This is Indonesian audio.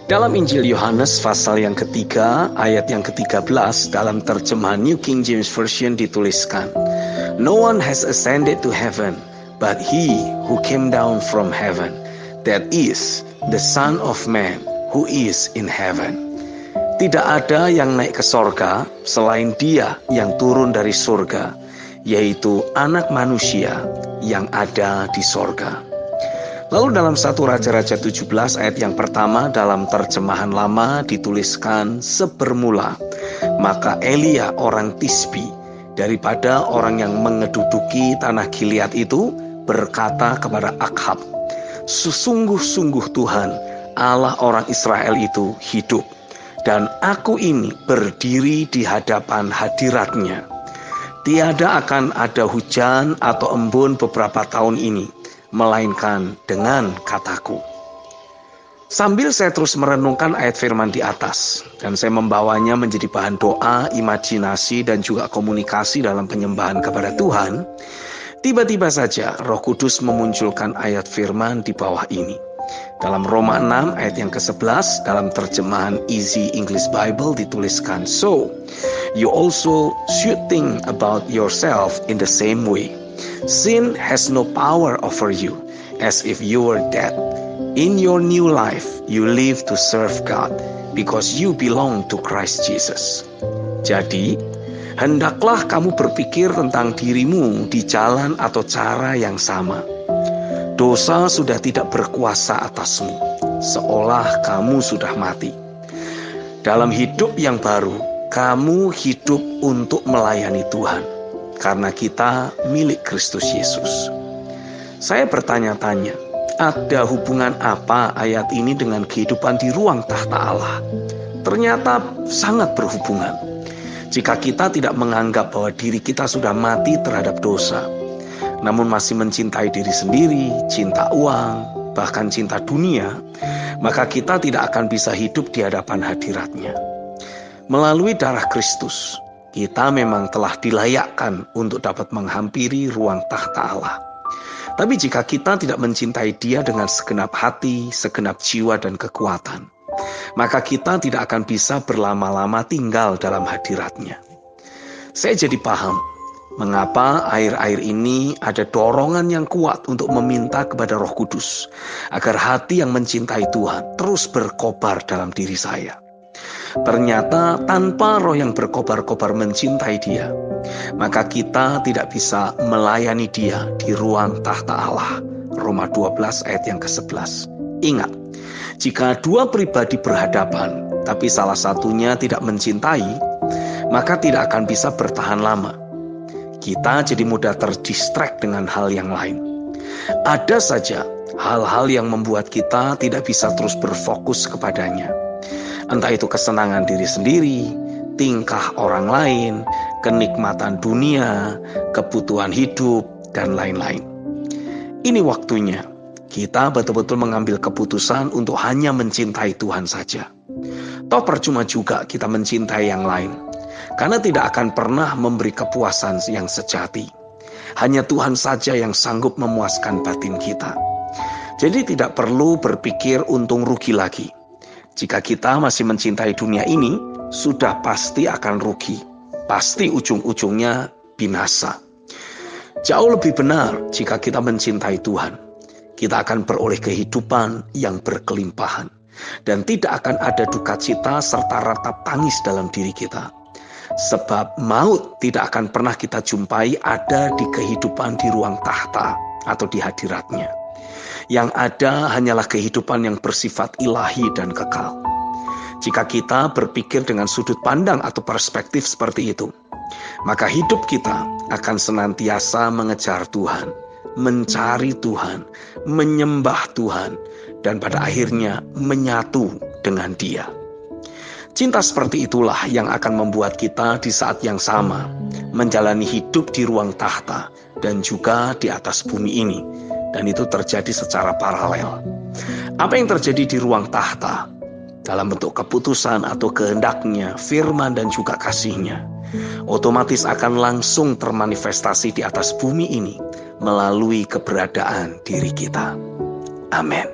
Dalam Injil Yohanes pasal yang ketiga, ayat yang ke-13 dalam terjemahan New King James Version dituliskan, "No one has ascended to heaven, but he who came down from heaven, that is, the Son of Man who is in heaven." Tidak ada yang naik ke sorga selain Dia yang turun dari surga, yaitu Anak Manusia yang ada di sorga. Lalu dalam 1 Raja-Raja 17 ayat yang pertama dalam terjemahan lama dituliskan, "Sebermula maka Elia orang Tisbi daripada orang yang mengeduduki tanah Gilead itu berkata kepada Akhab, 'Sesungguh-sungguh Tuhan Allah orang Israel itu hidup, dan aku ini berdiri di hadapan hadiratnya. Tiada akan ada hujan atau embun beberapa tahun ini, melainkan dengan kataku.'" Sambil saya terus merenungkan ayat firman di atas, dan saya membawanya menjadi bahan doa, imajinasi, dan juga komunikasi dalam penyembahan kepada Tuhan, tiba-tiba saja Roh Kudus memunculkan ayat firman di bawah ini. Dalam Roma 6 ayat yang ke-11 dalam terjemahan Easy English Bible dituliskan, "So, you also should think about yourself in the same way. Sin has no power over you, as if you were dead. In your new life, you live to serve God, because you belong to Christ Jesus." Jadi, hendaklah kamu berpikir tentang dirimu di jalan atau cara yang sama. Dosa sudah tidak berkuasa atasmu, seolah kamu sudah mati. Dalam hidup yang baru, kamu hidup untuk melayani Tuhan, karena kita milik Kristus Yesus. Saya bertanya-tanya, ada hubungan apa ayat ini dengan kehidupan di ruang tahta Allah? Ternyata sangat berhubungan. Jika kita tidak menganggap bahwa diri kita sudah mati terhadap dosa, namun masih mencintai diri sendiri, cinta uang, bahkan cinta dunia, maka kita tidak akan bisa hidup di hadapan hadirat-Nya. Melalui darah Kristus, kita memang telah dilayakkan untuk dapat menghampiri ruang tahta Allah. Tapi jika kita tidak mencintai Dia dengan segenap hati, segenap jiwa dan kekuatan, maka kita tidak akan bisa berlama-lama tinggal dalam hadirat-Nya. Saya jadi paham mengapa air-air ini ada dorongan yang kuat untuk meminta kepada Roh Kudus agar hati yang mencintai Tuhan terus berkobar dalam diri saya. Ternyata tanpa roh yang berkobar-kobar mencintai Dia, maka kita tidak bisa melayani Dia di ruang tahta Allah. Roma 12 ayat yang ke-11. Ingat, jika dua pribadi berhadapan, tapi salah satunya tidak mencintai, maka tidak akan bisa bertahan lama. Kita jadi mudah terdistract dengan hal yang lain. Ada saja hal-hal yang membuat kita tidak bisa terus berfokus kepadanya. Entah itu kesenangan diri sendiri, tingkah orang lain, kenikmatan dunia, kebutuhan hidup, dan lain-lain. Ini waktunya kita betul-betul mengambil keputusan untuk hanya mencintai Tuhan saja. Toh percuma juga kita mencintai yang lain, karena tidak akan pernah memberi kepuasan yang sejati. Hanya Tuhan saja yang sanggup memuaskan batin kita. Jadi tidak perlu berpikir untung rugi lagi. Jika kita masih mencintai dunia ini, sudah pasti akan rugi. Pasti ujung-ujungnya binasa. Jauh lebih benar jika kita mencintai Tuhan. Kita akan beroleh kehidupan yang berkelimpahan. Dan tidak akan ada duka cita serta ratap tangis dalam diri kita. Sebab maut tidak akan pernah kita jumpai ada di kehidupan di ruang tahta atau di hadirat-Nya. Yang ada hanyalah kehidupan yang bersifat ilahi dan kekal. Jika kita berpikir dengan sudut pandang atau perspektif seperti itu, maka hidup kita akan senantiasa mengejar Tuhan, mencari Tuhan, menyembah Tuhan, dan pada akhirnya menyatu dengan Dia. Cinta seperti itulah yang akan membuat kita di saat yang sama menjalani hidup di ruang tahta dan juga di atas bumi ini. Dan itu terjadi secara paralel. Apa yang terjadi di ruang tahta dalam bentuk keputusan atau kehendak-Nya, firman dan juga kasih-Nya, otomatis akan langsung termanifestasi di atas bumi ini melalui keberadaan diri kita. Amin.